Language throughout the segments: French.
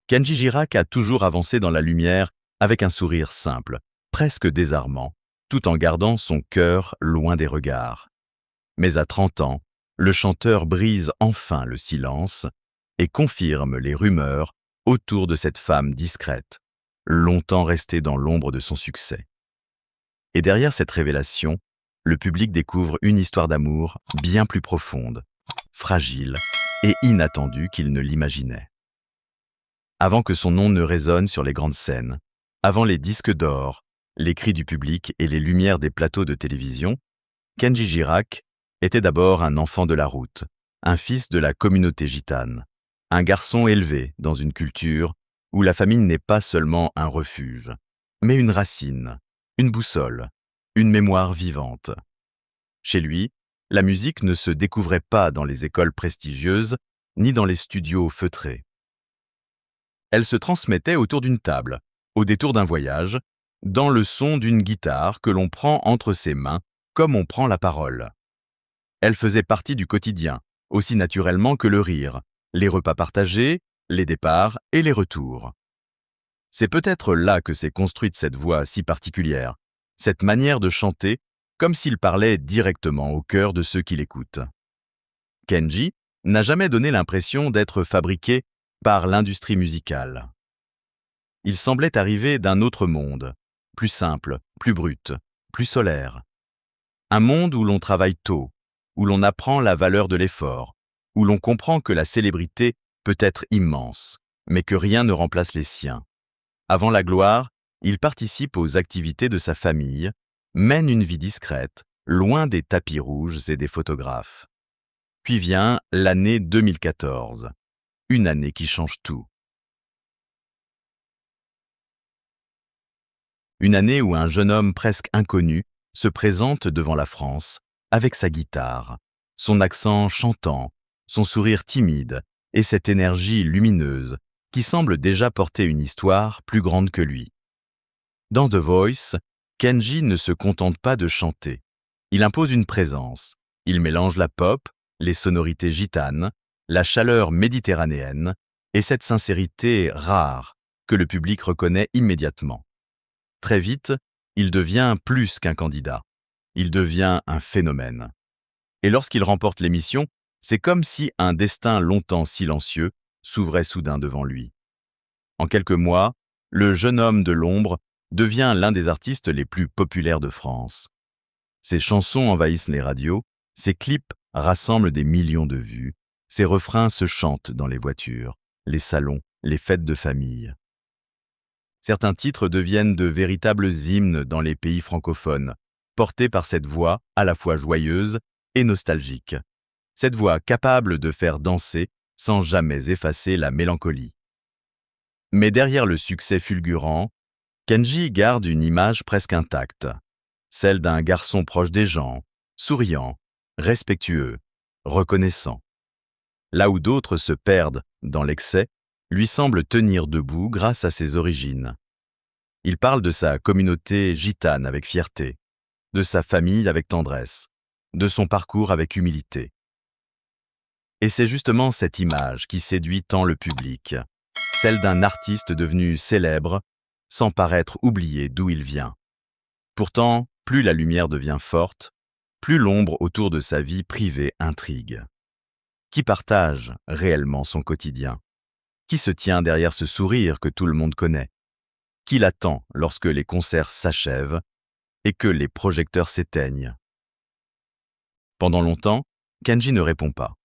Kenji Girac a toujours avancé dans la lumière avec un sourire simple, presque désarmant, tout en gardant son cœur loin des regards. Mais à 30 ans, le chanteur brise enfin le silence et confirme les rumeurs autour de cette femme discrète, longtemps restée dans l'ombre de son succès. Et derrière cette révélation, le public découvre une histoire d'amour bien plus profonde, fragile et inattendue qu'il ne l'imaginait. Avant que son nom ne résonne sur les grandes scènes, avant les disques d'or, les cris du public et les lumières des plateaux de télévision, Kenji Girac était d'abord un enfant de la route, un fils de la communauté gitane, un garçon élevé dans une culture où la famille n'est pas seulement un refuge, mais une racine, une boussole, une mémoire vivante. Chez lui, la musique ne se découvrait pas dans les écoles prestigieuses ni dans les studios feutrés. Elle se transmettait autour d'une table, au détour d'un voyage, dans le son d'une guitare que l'on prend entre ses mains comme on prend la parole. Elle faisait partie du quotidien, aussi naturellement que le rire, les repas partagés, les départs et les retours. C'est peut-être là que s'est construite cette voix si particulière, cette manière de chanter comme s'il parlait directement au cœur de ceux qui l'écoutent. Kenji n'a jamais donné l'impression d'être fabriqué par l'industrie musicale. Il semblait arriver d'un autre monde, plus simple, plus brut, plus solaire. Un monde où l'on travaille tôt, où l'on apprend la valeur de l'effort, où l'on comprend que la célébrité peut être immense, mais que rien ne remplace les siens. Avant la gloire, il participe aux activités de sa famille, mène une vie discrète, loin des tapis rouges et des photographes. Puis vient l'année 2014, une année qui change tout. Une année où un jeune homme presque inconnu se présente devant la France avec sa guitare, son accent chantant, son sourire timide et cette énergie lumineuse qui semble déjà porter une histoire plus grande que lui. Dans The Voice, Kenji ne se contente pas de chanter. Il impose une présence. Il mélange la pop, les sonorités gitanes, la chaleur méditerranéenne et cette sincérité rare que le public reconnaît immédiatement. Très vite, il devient plus qu'un candidat. Il devient un phénomène. Et lorsqu'il remporte l'émission, c'est comme si un destin longtemps silencieux s'ouvrait soudain devant lui. En quelques mois, le jeune homme de l'ombre devient l'un des artistes les plus populaires de France. Ses chansons envahissent les radios, ses clips rassemblent des millions de vues, ses refrains se chantent dans les voitures, les salons, les fêtes de famille. Certains titres deviennent de véritables hymnes dans les pays francophones, portés par cette voix à la fois joyeuse et nostalgique. Cette voix capable de faire danser sans jamais effacer la mélancolie. Mais derrière le succès fulgurant, Kenji garde une image presque intacte, celle d'un garçon proche des gens, souriant, respectueux, reconnaissant. Là où d'autres se perdent dans l'excès, lui semble tenir debout grâce à ses origines. Il parle de sa communauté gitane avec fierté, de sa famille avec tendresse, de son parcours avec humilité. Et c'est justement cette image qui séduit tant le public, celle d'un artiste devenu célèbre sans paraître oublier d'où il vient. Pourtant, plus la lumière devient forte, plus l'ombre autour de sa vie privée intrigue. Qui partage réellement son quotidien? Qui se tient derrière ce sourire que tout le monde connaît? Qui l'attend lorsque les concerts s'achèvent et que les projecteurs s'éteignent? Pendant longtemps, Kenji ne répond pas.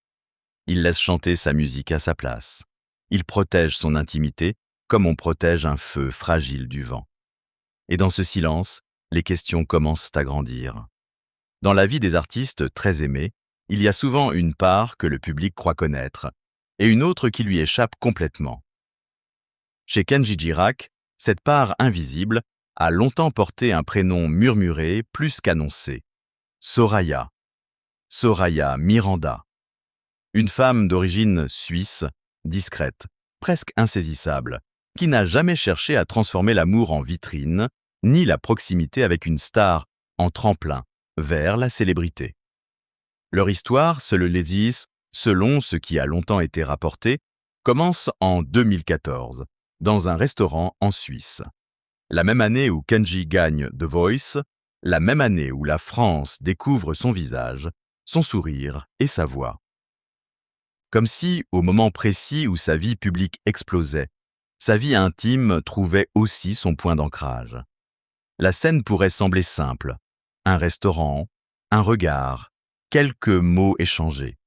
Il laisse chanter sa musique à sa place. Il protège son intimité comme on protège un feu fragile du vent. Et dans ce silence, les questions commencent à grandir. Dans la vie des artistes très aimés, il y a souvent une part que le public croit connaître et une autre qui lui échappe complètement. Chez Kenji Girac, cette part invisible a longtemps porté un prénom murmuré plus qu'annoncé. Soraya. Soraya Miranda. Une femme d'origine suisse, discrète, presque insaisissable, qui n'a jamais cherché à transformer l'amour en vitrine, ni la proximité avec une star en tremplin vers la célébrité. Leur histoire, se le disent, selon ce qui a longtemps été rapporté, commence en 2014, dans un restaurant en Suisse. La même année où Kenji gagne The Voice, la même année où la France découvre son visage, son sourire et sa voix. Comme si, au moment précis où sa vie publique explosait, sa vie intime trouvait aussi son point d'ancrage. La scène pourrait sembler simple. Un restaurant, un regard, quelques mots échangés.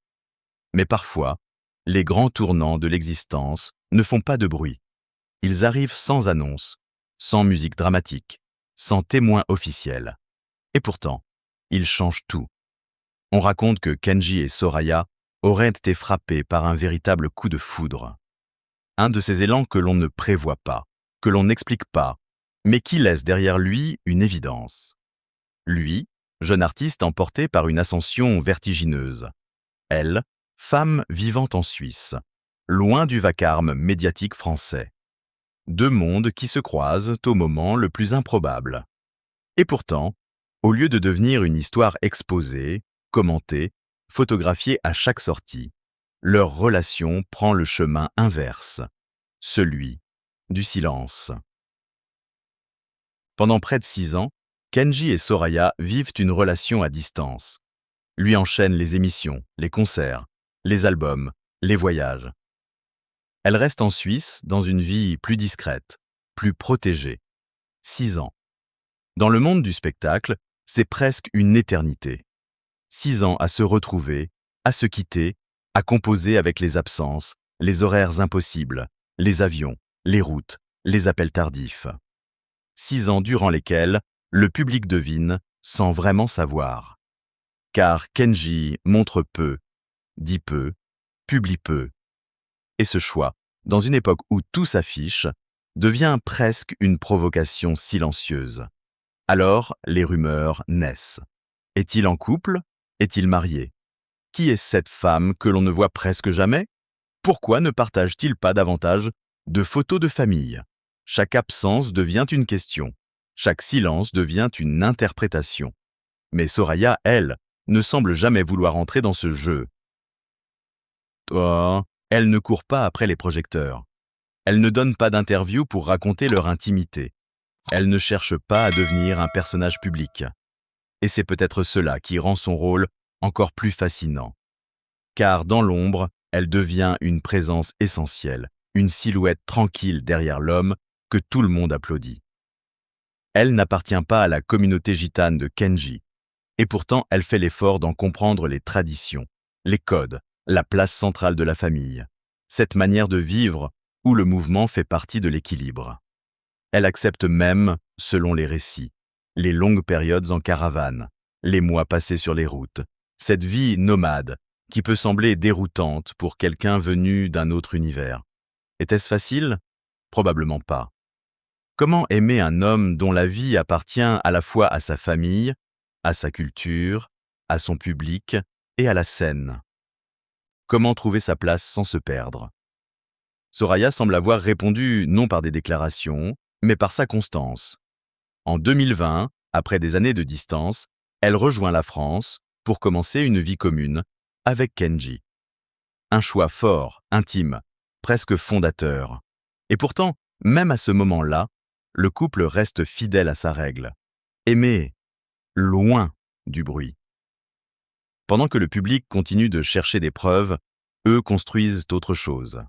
Mais parfois, les grands tournants de l'existence ne font pas de bruit. Ils arrivent sans annonce, sans musique dramatique, sans témoin officiel. Et pourtant, ils changent tout. On raconte que Kenji et Soraya auraient été frappés par un véritable coup de foudre. Un de ces élans que l'on ne prévoit pas, que l'on n'explique pas, mais qui laisse derrière lui une évidence. Lui, jeune artiste emporté par une ascension vertigineuse. Elle, femme vivante en Suisse, loin du vacarme médiatique français. Deux mondes qui se croisent au moment le plus improbable. Et pourtant, au lieu de devenir une histoire exposée, commentée, photographiée à chaque sortie, leur relation prend le chemin inverse, celui du silence. Pendant près de 6 ans, Kenji et Soraya vivent une relation à distance. Lui enchaîne les émissions, les concerts, les albums, les voyages. Elle reste en Suisse dans une vie plus discrète, plus protégée. 6 ans. Dans le monde du spectacle, c'est presque une éternité. 6 ans à se retrouver, à se quitter, à composer avec les absences, les horaires impossibles, les avions, les routes, les appels tardifs. 6 ans durant lesquels le public devine sans vraiment savoir. Car Kenji montre peu, dit peu, publie peu. Et ce choix, dans une époque où tout s'affiche, devient presque une provocation silencieuse. Alors, les rumeurs naissent. Est-il en couple? Est-il marié? Qui est cette femme que l'on ne voit presque jamais? Pourquoi ne partage-t-il pas davantage de photos de famille? Chaque absence devient une question. Chaque silence devient une interprétation. Mais Soraya, elle, ne semble jamais vouloir entrer dans ce jeu. Elle ne court pas après les projecteurs. Elle ne donne pas d'interview pour raconter leur intimité. Elle ne cherche pas à devenir un personnage public. Et c'est peut-être cela qui rend son rôle encore plus fascinant. Car dans l'ombre, elle devient une présence essentielle, une silhouette tranquille derrière l'homme que tout le monde applaudit. Elle n'appartient pas à la communauté gitane de Kenji, et pourtant elle fait l'effort d'en comprendre les traditions, les codes, la place centrale de la famille, cette manière de vivre où le mouvement fait partie de l'équilibre. Elle accepte même, selon les récits, les longues périodes en caravane, les mois passés sur les routes, cette vie nomade qui peut sembler déroutante pour quelqu'un venu d'un autre univers. Était-ce facile? Probablement pas. Comment aimer un homme dont la vie appartient à la fois à sa famille, à sa culture, à son public et à la scène? Comment trouver sa place sans se perdre? Soraya semble avoir répondu non par des déclarations, mais par sa constance. En 2020, après des années de distance, elle rejoint la France pour commencer une vie commune avec Kenji. Un choix fort, intime, presque fondateur. Et pourtant, même à ce moment-là, le couple reste fidèle à sa règle. Aimer, loin du bruit. Pendant que le public continue de chercher des preuves, eux construisent autre chose.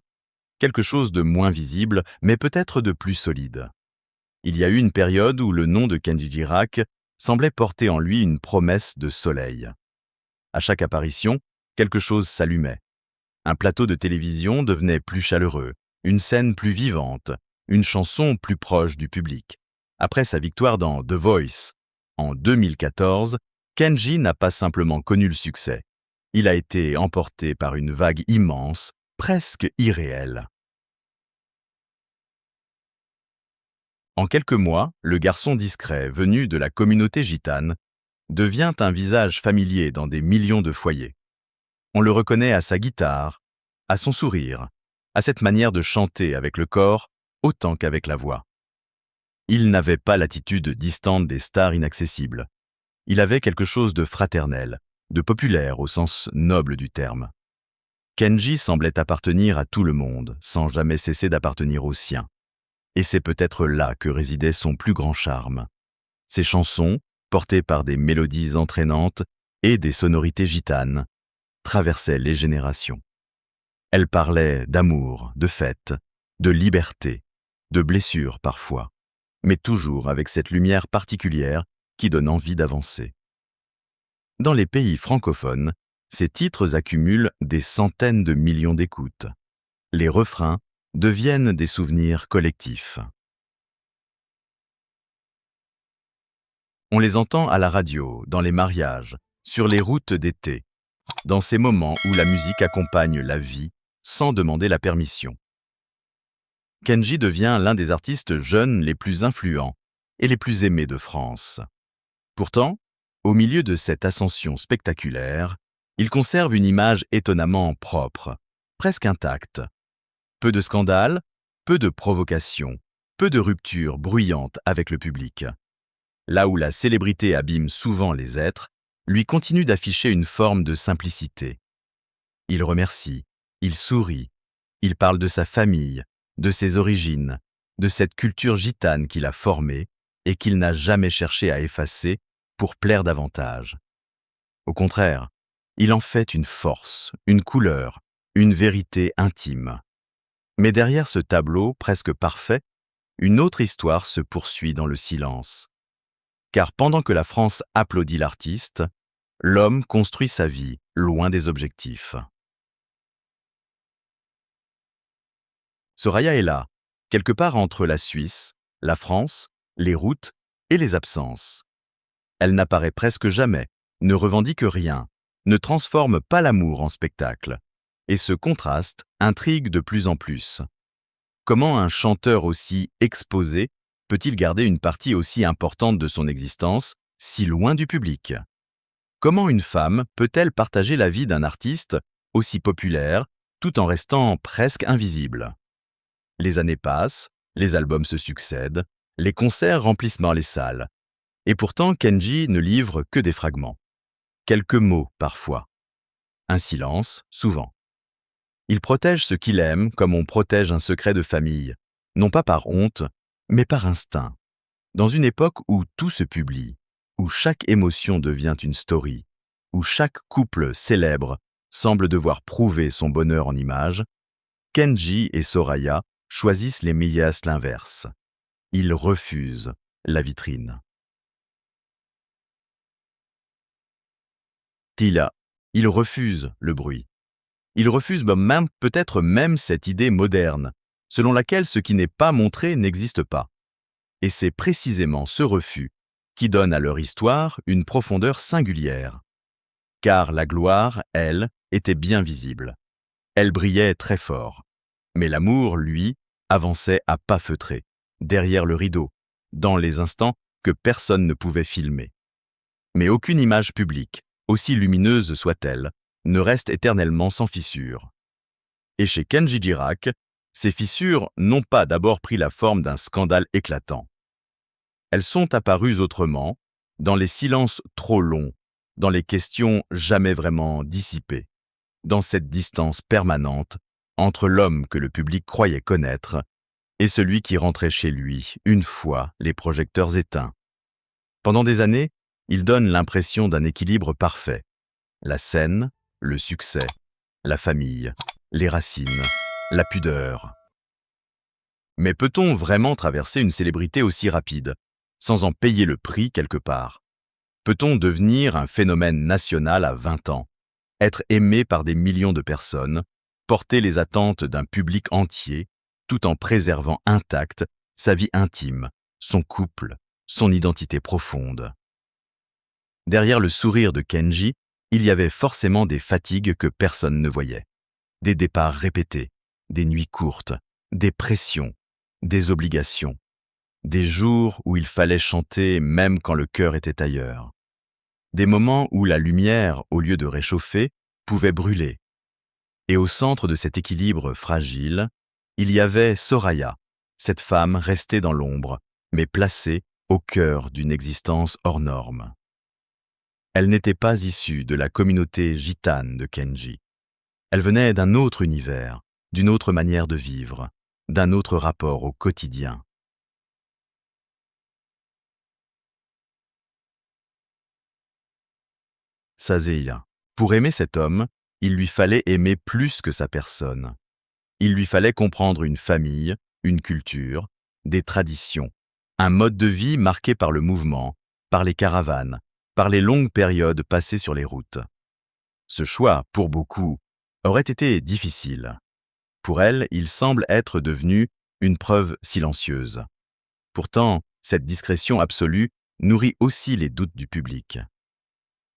Quelque chose de moins visible, mais peut-être de plus solide. Il y a eu une période où le nom de Kenji Girac semblait porter en lui une promesse de soleil. À chaque apparition, quelque chose s'allumait. Un plateau de télévision devenait plus chaleureux, une scène plus vivante, une chanson plus proche du public. Après sa victoire dans The Voice, en 2014, Kenji n'a pas simplement connu le succès. Il a été emporté par une vague immense, presque irréelle. En quelques mois, le garçon discret, venu de la communauté gitane, devient un visage familier dans des millions de foyers. On le reconnaît à sa guitare, à son sourire, à cette manière de chanter avec le corps autant qu'avec la voix. Il n'avait pas l'attitude distante des stars inaccessibles. Il avait quelque chose de fraternel, de populaire au sens noble du terme. Kenji semblait appartenir à tout le monde, sans jamais cesser d'appartenir aux siens. Et c'est peut-être là que résidait son plus grand charme. Ses chansons, portées par des mélodies entraînantes et des sonorités gitanes, traversaient les générations. Elles parlaient d'amour, de fête, de liberté, de blessures parfois, mais toujours avec cette lumière particulière qui donne envie d'avancer. Dans les pays francophones, ces titres accumulent des centaines de millions d'écoutes. Les refrains deviennent des souvenirs collectifs. On les entend à la radio, dans les mariages, sur les routes d'été, dans ces moments où la musique accompagne la vie sans demander la permission. Kenji devient l'un des artistes jeunes les plus influents et les plus aimés de France. Pourtant, au milieu de cette ascension spectaculaire, il conserve une image étonnamment propre, presque intacte. Peu de scandales, peu de provocations, peu de ruptures bruyantes avec le public. Là où la célébrité abîme souvent les êtres, lui continue d'afficher une forme de simplicité. Il remercie, il sourit, il parle de sa famille, de ses origines, de cette culture gitane qu'il a formée et qu'il n'a jamais cherché à effacer pour plaire davantage. Au contraire, il en fait une force, une couleur, une vérité intime. Mais derrière ce tableau presque parfait, une autre histoire se poursuit dans le silence. Car pendant que la France applaudit l'artiste, l'homme construit sa vie loin des objectifs. Soraya est là, quelque part entre la Suisse, la France, les routes et les absences. Elle n'apparaît presque jamais, ne revendique rien, ne transforme pas l'amour en spectacle. Et ce contraste intrigue de plus en plus. Comment un chanteur aussi exposé peut-il garder une partie aussi importante de son existence, si loin du public? Comment une femme peut-elle partager la vie d'un artiste aussi populaire, tout en restant presque invisible? Les années passent, les albums se succèdent, les concerts remplissent les salles. Et pourtant, Kenji ne livre que des fragments. Quelques mots parfois. Un silence, souvent. Il protège ce qu'il aime comme on protège un secret de famille, non pas par honte, mais par instinct. Dans une époque où tout se publie, où chaque émotion devient une story, où chaque couple célèbre semble devoir prouver son bonheur en images, Kenji et Soraya choisissent les médias l'inverse. Ils refusent la vitrine. Il refuse le bruit. Il refuse peut-être même cette idée moderne, selon laquelle ce qui n'est pas montré n'existe pas. Et c'est précisément ce refus qui donne à leur histoire une profondeur singulière. Car la gloire, elle, était bien visible. Elle brillait très fort. Mais l'amour, lui, avançait à pas feutrés, derrière le rideau, dans les instants que personne ne pouvait filmer. Mais aucune image publique, aussi lumineuse soit-elle, ne reste éternellement sans fissures. Et chez Kenji Girac, ces fissures n'ont pas d'abord pris la forme d'un scandale éclatant. Elles sont apparues autrement, dans les silences trop longs, dans les questions jamais vraiment dissipées, dans cette distance permanente entre l'homme que le public croyait connaître et celui qui rentrait chez lui une fois les projecteurs éteints. Pendant des années, il donne l'impression d'un équilibre parfait. La scène, le succès, la famille, les racines, la pudeur. Mais peut-on vraiment traverser une célébrité aussi rapide, sans en payer le prix quelque part? Peut-on devenir un phénomène national à 20 ans, être aimé par des millions de personnes, porter les attentes d'un public entier, tout en préservant intacte sa vie intime, son couple, son identité profonde? Derrière le sourire de Kenji, il y avait forcément des fatigues que personne ne voyait. Des départs répétés, des nuits courtes, des pressions, des obligations. Des jours où il fallait chanter même quand le cœur était ailleurs. Des moments où la lumière, au lieu de réchauffer, pouvait brûler. Et au centre de cet équilibre fragile, il y avait Soraya, cette femme restée dans l'ombre, mais placée au cœur d'une existence hors norme. Elle n'était pas issue de la communauté gitane de Kenji. Elle venait d'un autre univers, d'une autre manière de vivre, d'un autre rapport au quotidien. Sazeya. Pour aimer cet homme, il lui fallait aimer plus que sa personne. Il lui fallait comprendre une famille, une culture, des traditions, un mode de vie marqué par le mouvement, par les caravanes, par les longues périodes passées sur les routes. Ce choix, pour beaucoup, aurait été difficile. Pour elle, il semble être devenu une preuve silencieuse. Pourtant, cette discrétion absolue nourrit aussi les doutes du public.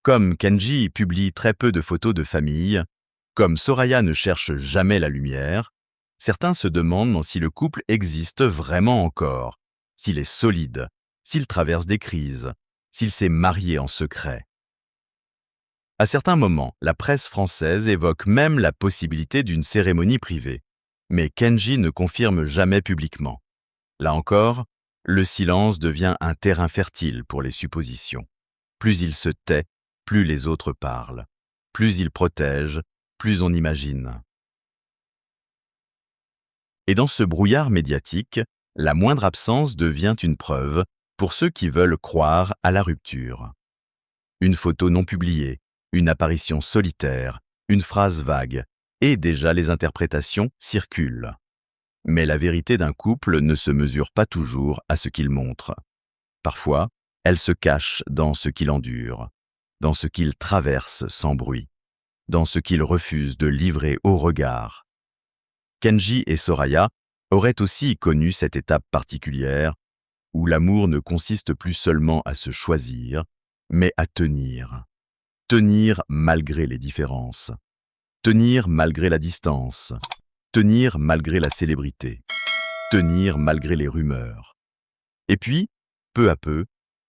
Comme Kenji publie très peu de photos de famille, comme Soraya ne cherche jamais la lumière, certains se demandent si le couple existe vraiment encore, s'il est solide, s'il traverse des crises, s'il s'est marié en secret. À certains moments, la presse française évoque même la possibilité d'une cérémonie privée, mais Kenji ne confirme jamais publiquement. Là encore, le silence devient un terrain fertile pour les suppositions. Plus il se tait, plus les autres parlent. Plus il protège, plus on imagine. Et dans ce brouillard médiatique, la moindre absence devient une preuve pour ceux qui veulent croire à la rupture. Une photo non publiée, une apparition solitaire, une phrase vague, et déjà les interprétations circulent. Mais la vérité d'un couple ne se mesure pas toujours à ce qu'il montre. Parfois, elle se cache dans ce qu'il endure, dans ce qu'il traverse sans bruit, dans ce qu'il refuse de livrer au regard. Kenji et Soraya auraient aussi connu cette étape particulière où l'amour ne consiste plus seulement à se choisir, mais à tenir. Tenir malgré les différences. Tenir malgré la distance. Tenir malgré la célébrité. Tenir malgré les rumeurs. Et puis, peu à peu,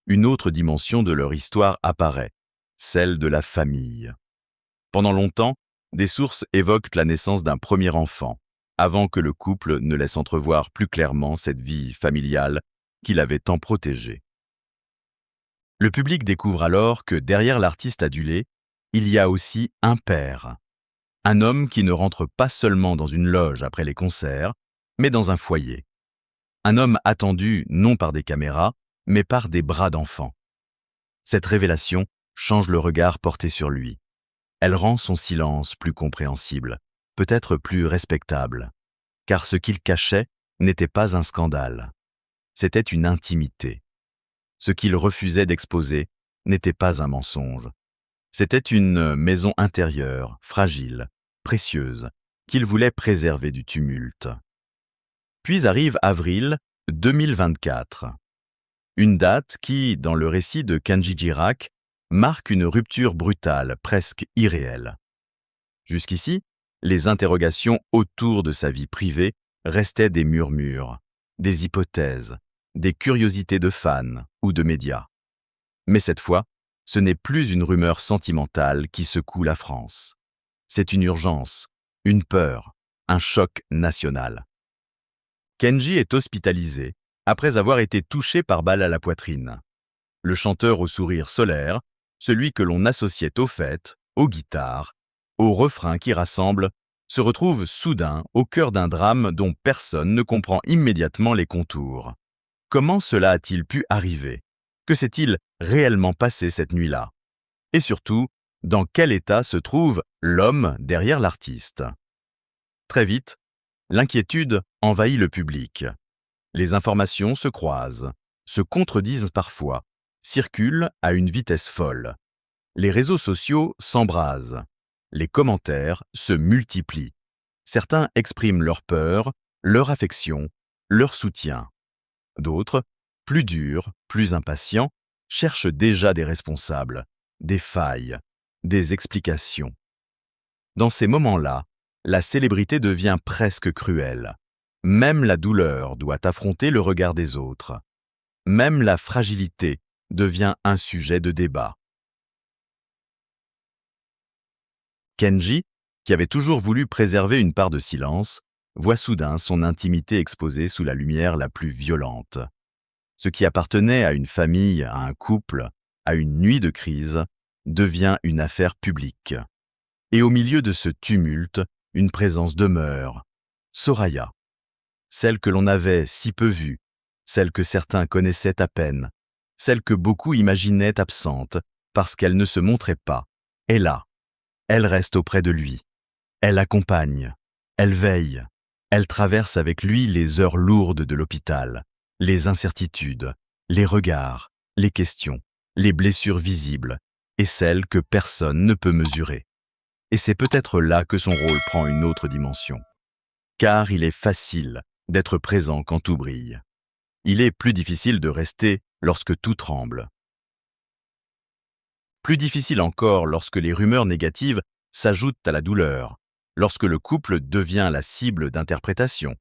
une autre dimension de leur histoire apparaît, celle de la famille. Pendant longtemps, des sources évoquent la naissance d'un premier enfant, avant que le couple ne laisse entrevoir plus clairement cette vie familiale qu'il avait tant protégée. Le public découvre alors que derrière l'artiste adulé, il y a aussi un père. Un homme qui ne rentre pas seulement dans une loge après les concerts, mais dans un foyer. Un homme attendu non par des caméras, mais par des bras d'enfant. Cette révélation change le regard porté sur lui. Elle rend son silence plus compréhensible, peut-être plus respectable, car ce qu'il cachait n'était pas un scandale. C'était une intimité. Ce qu'il refusait d'exposer n'était pas un mensonge. C'était une maison intérieure, fragile, précieuse, qu'il voulait préserver du tumulte. Puis arrive avril 2024. Une date qui, dans le récit de Kenji Girac, marque une rupture brutale, presque irréelle. Jusqu'ici, les interrogations autour de sa vie privée restaient des murmures, des hypothèses, des curiosités de fans ou de médias. Mais cette fois, ce n'est plus une rumeur sentimentale qui secoue la France. C'est une urgence, une peur, un choc national. Kenji est hospitalisé après avoir été touché par balle à la poitrine. Le chanteur au sourire solaire, celui que l'on associait aux fêtes, aux guitares, au refrain qui rassemble, se retrouve soudain au cœur d'un drame dont personne ne comprend immédiatement les contours. Comment cela a-t-il pu arriver? Que s'est-il réellement passé cette nuit-là? Et surtout, dans quel état se trouve l'homme derrière l'artiste? Très vite, l'inquiétude envahit le public. Les informations se croisent, se contredisent parfois, circulent à une vitesse folle. Les réseaux sociaux s'embrasent. Les commentaires se multiplient. Certains expriment leur peur, leur affection, leur soutien. D'autres, plus durs, plus impatients, cherchent déjà des responsables, des failles, des explications. Dans ces moments-là, la célébrité devient presque cruelle. Même la douleur doit affronter le regard des autres. Même la fragilité devient un sujet de débat. Kenji, qui avait toujours voulu préserver une part de silence, voit soudain son intimité exposée sous la lumière la plus violente. Ce qui appartenait à une famille, à un couple, à une nuit de crise, devient une affaire publique. Et au milieu de ce tumulte, une présence demeure, Soraya. celle que l'on avait si peu vue, celle que certains connaissaient à peine, celle que beaucoup imaginaient absente parce qu'elle ne se montrait pas, est là. Elle reste auprès de lui. Elle accompagne. Elle veille. Elle traverse avec lui les heures lourdes de l'hôpital, les incertitudes, les regards, les questions, les blessures visibles et celles que personne ne peut mesurer. Et c'est peut-être là que son rôle prend une autre dimension. Car il est facile d'être présent quand tout brille. Il est plus difficile de rester lorsque tout tremble. Plus difficile encore lorsque les rumeurs négatives s'ajoutent à la douleur, lorsque le couple devient la cible d'interprétations,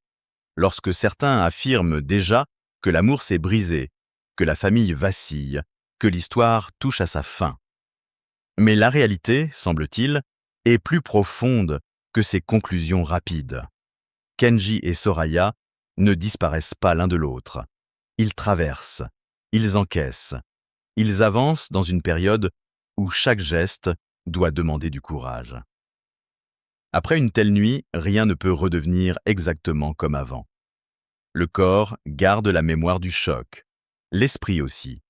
lorsque certains affirment déjà que l'amour s'est brisé, que la famille vacille, que l'histoire touche à sa fin. Mais la réalité, semble-t-il, est plus profonde que ces conclusions rapides. Kenji et Soraya ne disparaissent pas l'un de l'autre. Ils traversent, ils encaissent, ils avancent dans une période où chaque geste doit demander du courage. Après une telle nuit, rien ne peut redevenir exactement comme avant. Le corps garde la mémoire du choc, l'esprit aussi.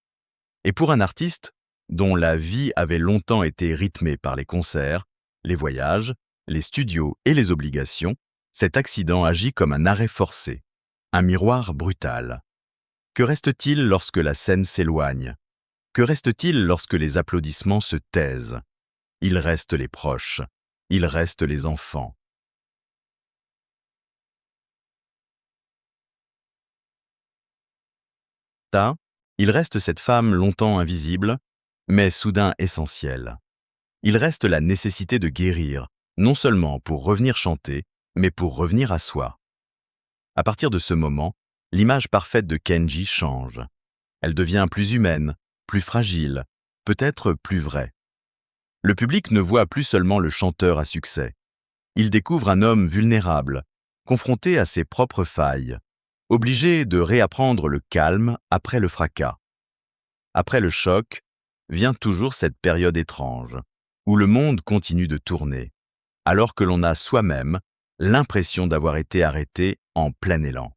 Et pour un artiste, dont la vie avait longtemps été rythmée par les concerts, les voyages, les studios et les obligations, cet accident agit comme un arrêt forcé, un miroir brutal. Que reste-t-il lorsque la scène s'éloigne? Que reste-t-il lorsque les applaudissements se taisent? Il reste les proches, il reste les enfants. Il reste cette femme longtemps invisible, mais soudain essentielle. Il reste la nécessité de guérir, non seulement pour revenir chanter, mais pour revenir à soi. À partir de ce moment, l'image parfaite de Kenji change. Elle devient plus humaine, plus fragile, peut-être plus vraie. Le public ne voit plus seulement le chanteur à succès. Il découvre un homme vulnérable, confronté à ses propres failles, obligé de réapprendre le calme après le fracas. Après le choc, vient toujours cette période étrange, où le monde continue de tourner, alors que l'on a soi-même l'impression d'avoir été arrêté en plein élan.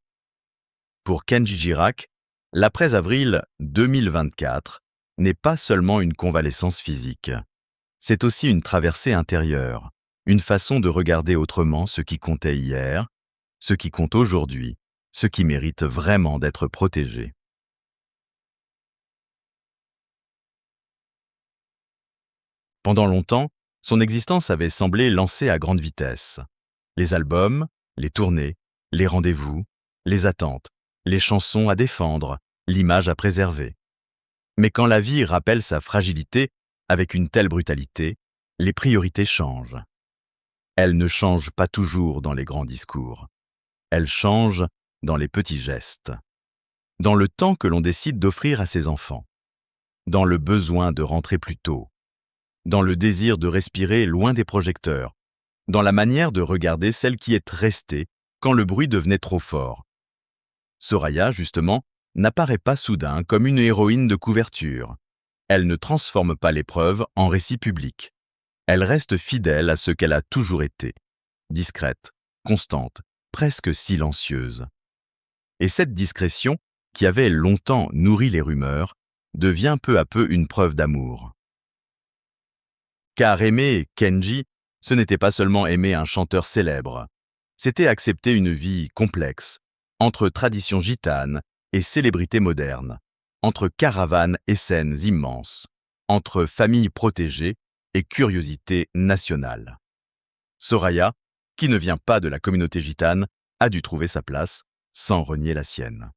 Pour Kenji Girac, l'après-avril 2024 n'est pas seulement une convalescence physique. C'est aussi une traversée intérieure, une façon de regarder autrement ce qui comptait hier, ce qui compte aujourd'hui, ce qui mérite vraiment d'être protégé. Pendant longtemps, son existence avait semblé lancée à grande vitesse. Les albums, les tournées, les rendez-vous, les attentes, les chansons à défendre, l'image à préserver. Mais quand la vie rappelle sa fragilité avec une telle brutalité, les priorités changent. Elles ne changent pas toujours dans les grands discours. Elles changent dans les petits gestes. Dans le temps que l'on décide d'offrir à ses enfants. Dans le besoin de rentrer plus tôt. Dans le désir de respirer loin des projecteurs. Dans la manière de regarder celle qui est restée quand le bruit devenait trop fort. Soraya, justement, n'apparaît pas soudain comme une héroïne de couverture. Elle ne transforme pas l'épreuve en récit public. Elle reste fidèle à ce qu'elle a toujours été, discrète, constante, presque silencieuse. Et cette discrétion, qui avait longtemps nourri les rumeurs, devient peu à peu une preuve d'amour. Car aimer Kenji, ce n'était pas seulement aimer un chanteur célèbre, c'était accepter une vie complexe, entre traditions gitanes et célébrités modernes, entre caravanes et scènes immenses, entre familles protégées et curiosité nationale. Soraya, qui ne vient pas de la communauté gitane, a dû trouver sa place sans renier la sienne.